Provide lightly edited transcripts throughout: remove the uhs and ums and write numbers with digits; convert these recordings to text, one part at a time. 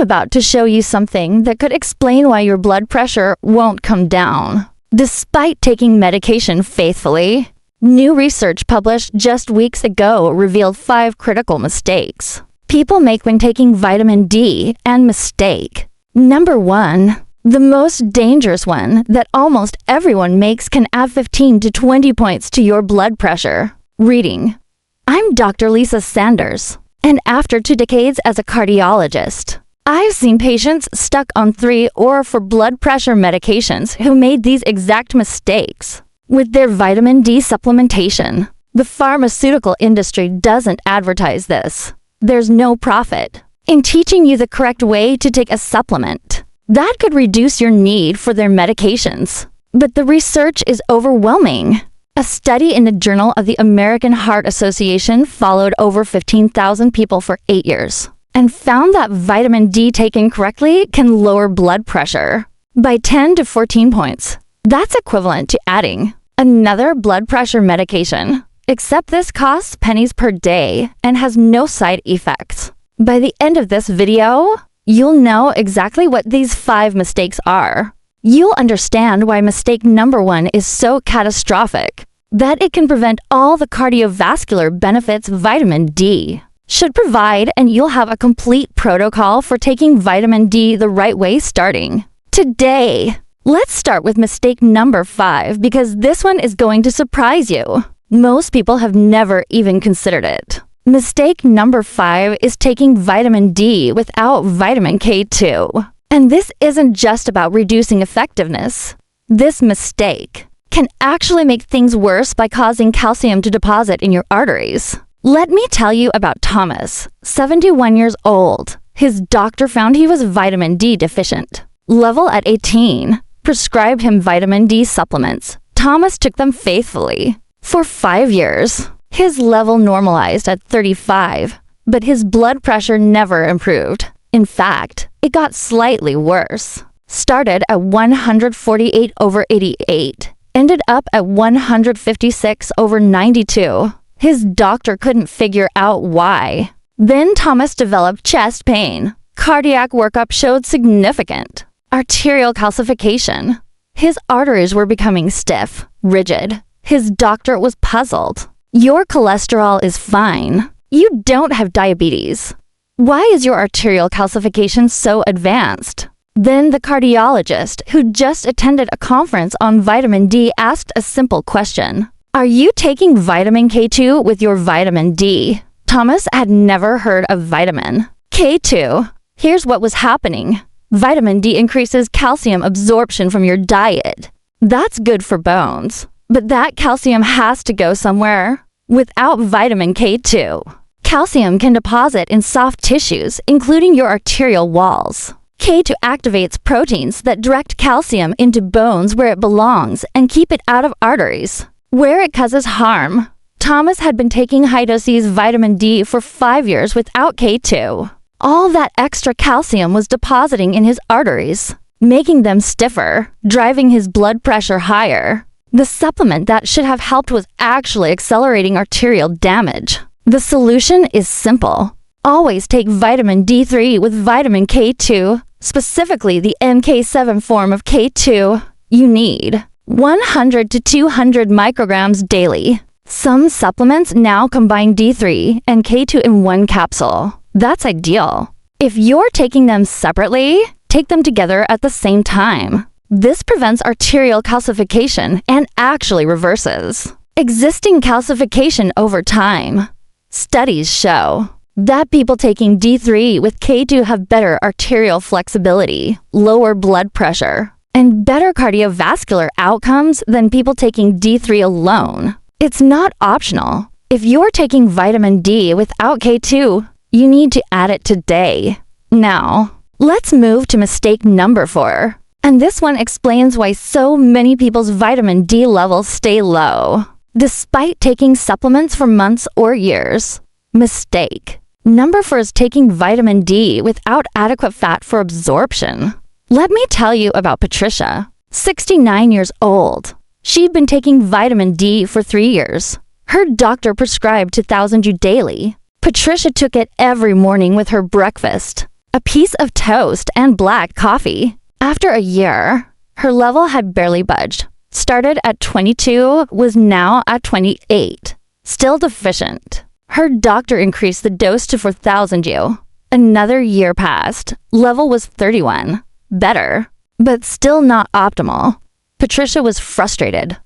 about to show you something that could explain why your blood pressure won't come down, despite taking medication faithfully. New research published just weeks ago revealed 5 critical mistakes people make when taking vitamin D and mistake. Number 1. The most dangerous one that almost everyone makes can add 15 to 20 points to your blood pressure. Reading. I'm Dr. Lisa Sanders, and after 2 decades as a cardiologist, I've seen patients stuck on 3 or 4 blood pressure medications who made these exact mistakes with their vitamin D supplementation. The pharmaceutical industry doesn't advertise this. There's no profit in teaching you the correct way to take a supplement that could reduce your need for their medications. But the research is overwhelming. A study in the Journal of the American Heart Association followed over 15,000 people for 8 years and found that vitamin D taken correctly can lower blood pressure by 10 to 14 points. That's equivalent to adding another blood pressure medication, except this costs pennies per day and has no side effects. By the end of this video, you'll know exactly what these 5 mistakes are. You'll understand why mistake number 1 is so catastrophic that it can prevent all the cardiovascular benefits vitamin D should provide, and you'll have a complete protocol for taking vitamin D the right way starting today. Let's start with mistake number 5 because this one is going to surprise you. Most people have never even considered it. Mistake number 5 is taking vitamin D without vitamin K2. And this isn't just about reducing effectiveness. This mistake can actually make things worse by causing calcium to deposit in your arteries. Let me tell you about Thomas, 71 years old. His doctor found he was vitamin D deficient. Level at 18. Prescribed him vitamin D supplements. Thomas took them faithfully. For 5 years, his level normalized at 35, but his blood pressure never improved. In fact, it got slightly worse. Started at 148/88, ended up at 156/92. His doctor couldn't figure out why. Then Thomas developed chest pain. Cardiac workup showed significant arterial calcification. His arteries were becoming stiff, rigid. His doctor was puzzled. Your cholesterol is fine. You don't have diabetes. Why is your arterial calcification so advanced? Then the cardiologist, who just attended a conference on vitamin D, asked a simple question. Are you taking vitamin K2 with your vitamin D? Thomas had never heard of vitamin K2. Here's what was happening. Vitamin D increases calcium absorption from your diet. That's good for bones, but that calcium has to go somewhere. Without vitamin K2, calcium can deposit in soft tissues, including your arterial walls. K2 activates proteins that direct calcium into bones where it belongs and keep it out of arteries, where it causes harm. Thomas had been taking high-dose vitamin D for 5 years without K2. All that extra calcium was depositing in his arteries, making them stiffer, driving his blood pressure higher. The supplement that should have helped was actually accelerating arterial damage. The solution is simple. Always take vitamin D3 with vitamin K2, specifically the MK7 form of K2. You need 100 to 200 micrograms daily. Some supplements now combine D3 and K2 in one capsule. That's ideal. If you're taking them separately, take them together at the same time. This prevents arterial calcification and actually reverses existing calcification over time. Studies show that people taking D3 with K2 have better arterial flexibility, lower blood pressure, and better cardiovascular outcomes than people taking D3 alone. It's not optional. If you're taking vitamin D without K2, you need to add it today. Now, let's move to mistake number 4. And this one explains why so many people's vitamin D levels stay low, despite taking supplements for months or years. Mistake number 4 is taking vitamin D without adequate fat for absorption. Let me tell you about Patricia, 69 years old. She'd been taking vitamin D for 3 years. Her doctor prescribed 2,000 U daily. Patricia took it every morning with her breakfast. a piece of toast, and black coffee. After a year, her level had barely budged. Started at 22, was now at 28. Still deficient. Her doctor increased the dose to 4,000 U. Another year passed. Level was 31. Better, but still not optimal. Patricia was frustrated.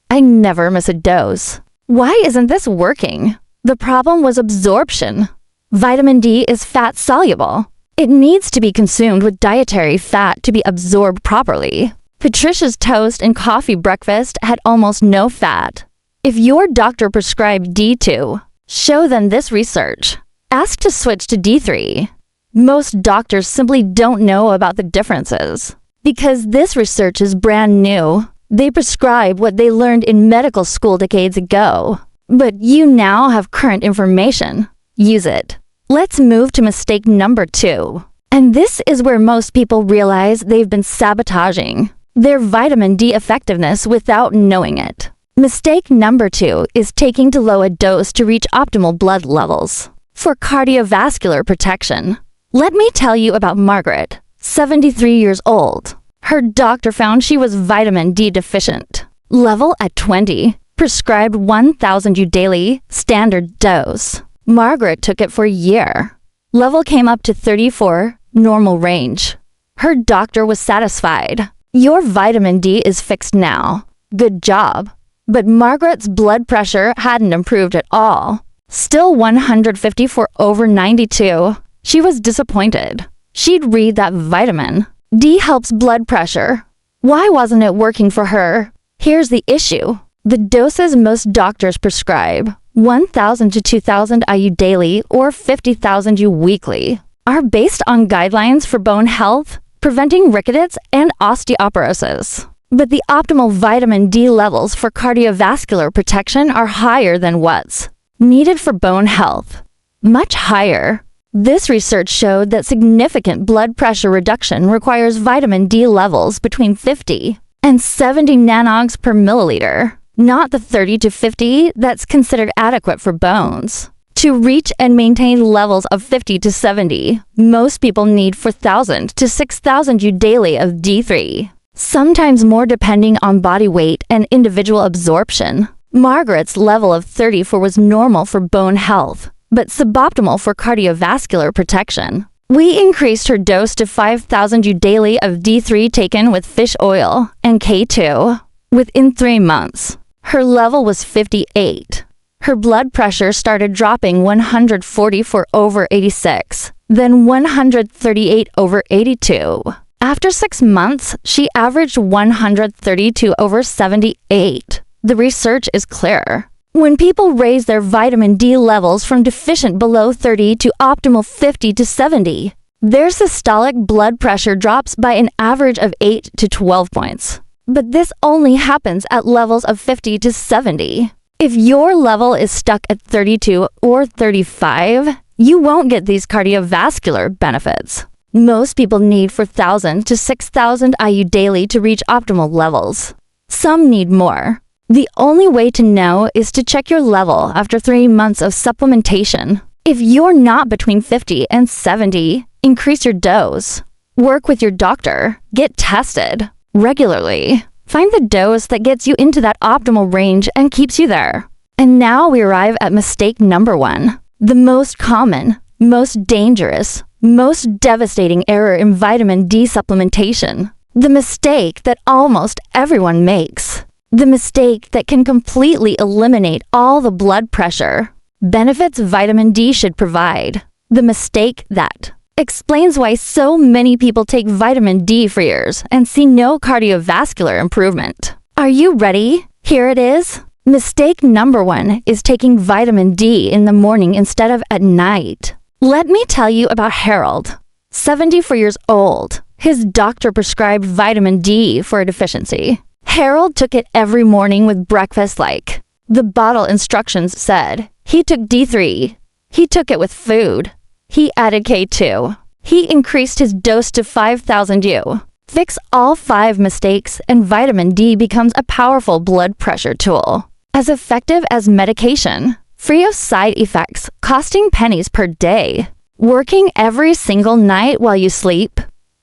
I never miss a dose. Why isn't this working? The problem was absorption. Vitamin D is fat soluble. It needs to be consumed with dietary fat to be absorbed properly. Patricia's toast and coffee breakfast had almost no fat. If your doctor prescribed D2, show them this research. Ask to switch to D3. Most doctors simply don't know about the differences. Because this research is brand new, they prescribe what they learned in medical school decades ago. But you now have current information. Use it. Let's move to mistake number 2. And this is where most people realize they've been sabotaging their vitamin D effectiveness without knowing it. Mistake number 2 is taking too low a dose to reach optimal blood levels. For cardiovascular protection, let me tell you about Margaret, 73 years old. Her doctor found she was vitamin D deficient. Level at 20, prescribed 1,000 U daily, standard dose. Margaret took it for a year. Level came up to 34, normal range. Her doctor was satisfied. Your vitamin D is fixed now. Good job. But Margaret's blood pressure hadn't improved at all. Still 150 for over 92. She was disappointed. She'd read that vitamin D helps blood pressure. Why wasn't it working for her? Here's the issue. The doses most doctors prescribe, 1,000 to 2,000 IU daily or 50,000 U weekly, are based on guidelines for bone health, preventing rickets and osteoporosis. But the optimal vitamin D levels for cardiovascular protection are higher than what's needed for bone health. Much higher. This research showed that significant blood pressure reduction requires vitamin D levels between 50 and 70 nanogs per milliliter, not the 30 to 50 that's considered adequate for bones. To reach and maintain levels of 50 to 70, most people need 4,000 to 6,000 U daily of D3, sometimes more depending on body weight and individual absorption. Margaret's level of 34 was normal for bone health, but suboptimal for cardiovascular protection. We increased her dose to 5,000 U daily of D3 taken with fish oil and K2. Within 3 months, her level was 58. Her blood pressure started dropping 140 for over 86, then 138 over 82. After 6 months, she averaged 132 over 78. The research is clear. When people raise their vitamin D levels from deficient below 30 to optimal 50 to 70, their systolic blood pressure drops by an average of 8 to 12 points. But this only happens at levels of 50 to 70. If your level is stuck at 32 or 35, you won't get these cardiovascular benefits. Most people need 4,000 to 6,000 IU daily to reach optimal levels. Some need more. The only way to know is to check your level after 3 months of supplementation. If you're not between 50 and 70, increase your dose. Work with your doctor. Get tested regularly. Find the dose that gets you into that optimal range and keeps you there. And now we arrive at mistake number 1. The most common, most dangerous, most devastating error in vitamin D supplementation. The mistake that almost everyone makes. The mistake that can completely eliminate all the blood pressure benefits vitamin D should provide. The mistake that explains why so many people take vitamin D for years and see no cardiovascular improvement. Are you ready? Here it is. Mistake number 1 is taking vitamin D in the morning instead of at night. Let me tell you about Harold, 74 years old. His doctor prescribed vitamin D for a deficiency. Harold took it every morning with breakfast like the bottle instructions said. He took D3. He took it with food. He added K2. He increased his dose to 5,000 U. Fix all 5 mistakes and vitamin D becomes a powerful blood pressure tool. As effective as medication, free of side effects, costing pennies per day. Working every single night while you sleep.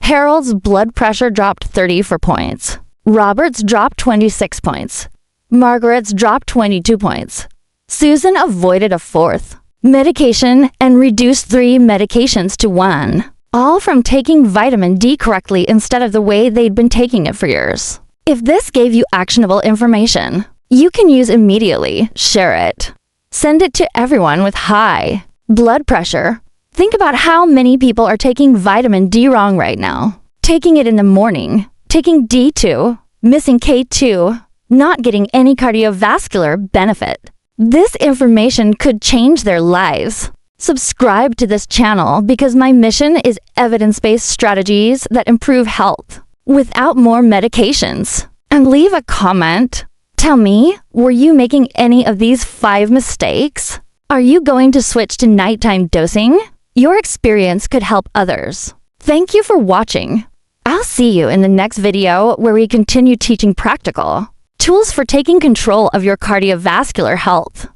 Harold's blood pressure dropped 34 points. Robert's dropped 26 points. Margaret's dropped 22 points. Susan avoided a fourth medication and reduced 3 medications to 1, all from taking vitamin D correctly instead of the way they'd been taking it for years. If this gave you actionable information you can use immediately, share it. Send it to everyone with high blood pressure. Think about how many people are taking vitamin D wrong right now. Taking it in the morning, taking D2, missing K2, not getting any cardiovascular benefit. This information could change their lives. Subscribe to this channel because my mission is evidence-based strategies that improve health without more medications. And leave a comment. Tell me, were you making any of these 5 mistakes? Are you going to switch to nighttime dosing? Your experience could help others. Thank you for watching. I'll see you in the next video where we continue teaching practical tools for taking control of your cardiovascular health.